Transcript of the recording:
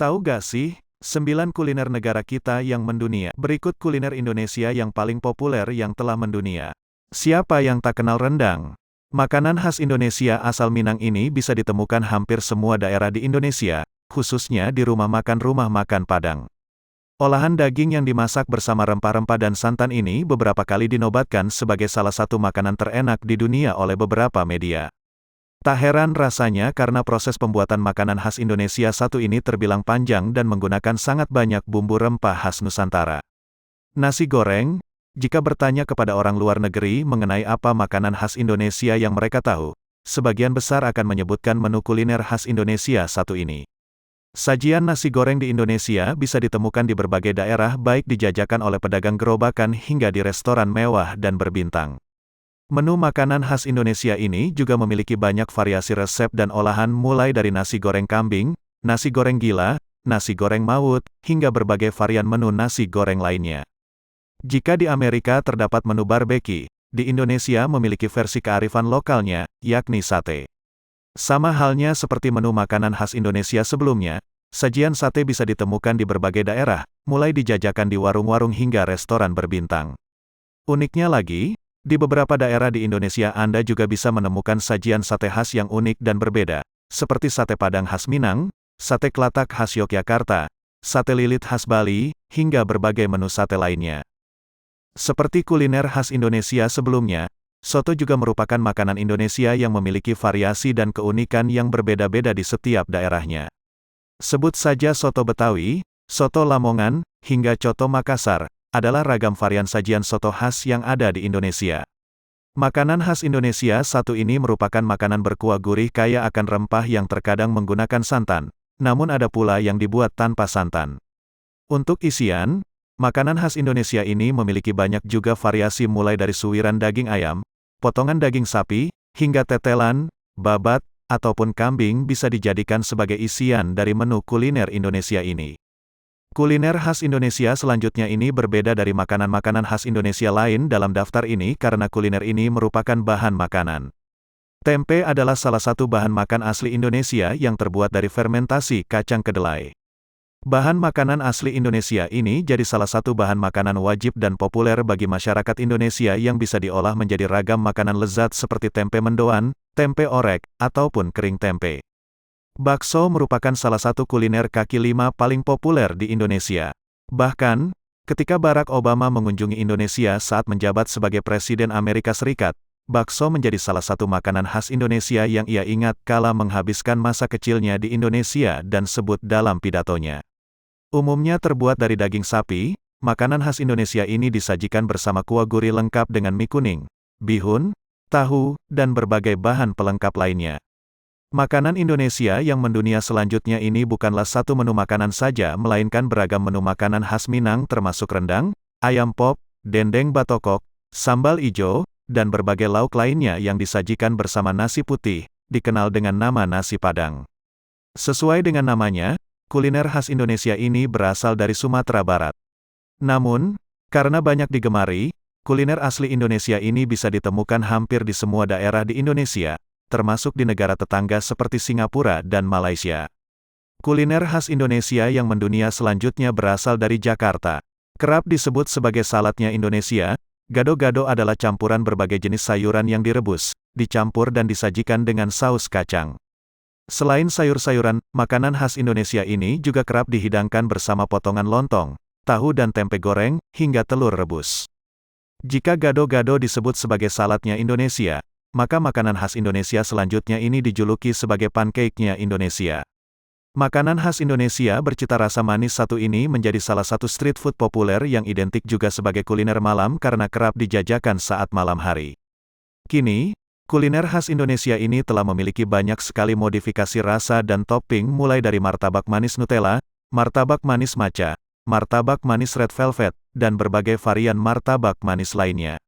Tahu gak sih, 9 kuliner negara kita yang mendunia. Berikut kuliner Indonesia yang paling populer yang telah mendunia. Siapa yang tak kenal rendang? Makanan khas Indonesia asal Minang ini bisa ditemukan hampir semua daerah di Indonesia, khususnya di rumah makan Padang. Olahan daging yang dimasak bersama rempah-rempah dan santan ini beberapa kali dinobatkan sebagai salah satu makanan terenak di dunia oleh beberapa media. Tak heran rasanya karena proses pembuatan makanan khas Indonesia satu ini terbilang panjang dan menggunakan sangat banyak bumbu rempah khas Nusantara. Nasi goreng, jika bertanya kepada orang luar negeri mengenai apa makanan khas Indonesia yang mereka tahu, sebagian besar akan menyebutkan menu kuliner khas Indonesia satu ini. Sajian nasi goreng di Indonesia bisa ditemukan di berbagai daerah baik dijajakan oleh pedagang gerobakan hingga di restoran mewah dan berbintang. Menu makanan khas Indonesia ini juga memiliki banyak variasi resep dan olahan mulai dari nasi goreng kambing, nasi goreng gila, nasi goreng Mawut, hingga berbagai varian menu nasi goreng lainnya. Jika di Amerika terdapat menu barbecue, di Indonesia memiliki versi kearifan lokalnya, yakni sate. Sama halnya seperti menu makanan khas Indonesia sebelumnya, sajian sate bisa ditemukan di berbagai daerah, mulai dijajakan di warung-warung hingga restoran berbintang. Uniknya lagi, di beberapa daerah di Indonesia Anda juga bisa menemukan sajian sate khas yang unik dan berbeda, seperti sate Padang khas Minang, sate Kelatak khas Yogyakarta, sate lilit khas Bali, hingga berbagai menu sate lainnya. Seperti kuliner khas Indonesia sebelumnya, soto juga merupakan makanan Indonesia yang memiliki variasi dan keunikan yang berbeda-beda di setiap daerahnya. Sebut saja soto Betawi, soto Lamongan, hingga coto Makassar, adalah ragam varian sajian soto khas yang ada di Indonesia. Makanan khas Indonesia satu ini merupakan makanan berkuah gurih kaya akan rempah yang terkadang menggunakan santan, namun ada pula yang dibuat tanpa santan. Untuk isian, makanan khas Indonesia ini memiliki banyak juga variasi mulai dari suwiran daging ayam, potongan daging sapi, hingga tetelan, babat, ataupun kambing bisa dijadikan sebagai isian dari menu kuliner Indonesia ini. Kuliner khas Indonesia selanjutnya ini berbeda dari makanan-makanan khas Indonesia lain dalam daftar ini karena kuliner ini merupakan bahan makanan. Tempe adalah salah satu bahan makan asli Indonesia yang terbuat dari fermentasi kacang kedelai. Bahan makanan asli Indonesia ini jadi salah satu bahan makanan wajib dan populer bagi masyarakat Indonesia yang bisa diolah menjadi ragam makanan lezat seperti tempe mendoan, tempe orek, ataupun kering tempe. Bakso merupakan salah satu kuliner kaki lima paling populer di Indonesia. Bahkan, ketika Barack Obama mengunjungi Indonesia saat menjabat sebagai Presiden Amerika Serikat, bakso menjadi salah satu makanan khas Indonesia yang ia ingat kala menghabiskan masa kecilnya di Indonesia dan sebut dalam pidatonya. Umumnya terbuat dari daging sapi, makanan khas Indonesia ini disajikan bersama kuah gurih lengkap dengan mie kuning, bihun, tahu, dan berbagai bahan pelengkap lainnya. Makanan Indonesia yang mendunia selanjutnya ini bukanlah satu menu makanan saja melainkan beragam menu makanan khas Minang termasuk rendang, ayam pop, dendeng batokok, sambal ijo, dan berbagai lauk lainnya yang disajikan bersama nasi putih, dikenal dengan nama nasi Padang. Sesuai dengan namanya, kuliner khas Indonesia ini berasal dari Sumatera Barat. Namun, karena banyak digemari, kuliner asli Indonesia ini bisa ditemukan hampir di semua daerah di Indonesia, termasuk di negara tetangga seperti Singapura dan Malaysia. Kuliner khas Indonesia yang mendunia selanjutnya berasal dari Jakarta. Kerap disebut sebagai saladnya Indonesia, gado-gado adalah campuran berbagai jenis sayuran yang direbus, dicampur dan disajikan dengan saus kacang. Selain sayur-sayuran, makanan khas Indonesia ini juga kerap dihidangkan bersama potongan lontong, tahu dan tempe goreng, hingga telur rebus. Jika gado-gado disebut sebagai saladnya Indonesia, maka makanan khas Indonesia selanjutnya ini dijuluki sebagai pancake-nya Indonesia. Makanan khas Indonesia bercita rasa manis satu ini menjadi salah satu street food populer yang identik juga sebagai kuliner malam karena kerap dijajakan saat malam hari. Kini, kuliner khas Indonesia ini telah memiliki banyak sekali modifikasi rasa dan topping mulai dari martabak manis Nutella, martabak manis matcha, martabak manis red velvet, dan berbagai varian martabak manis lainnya.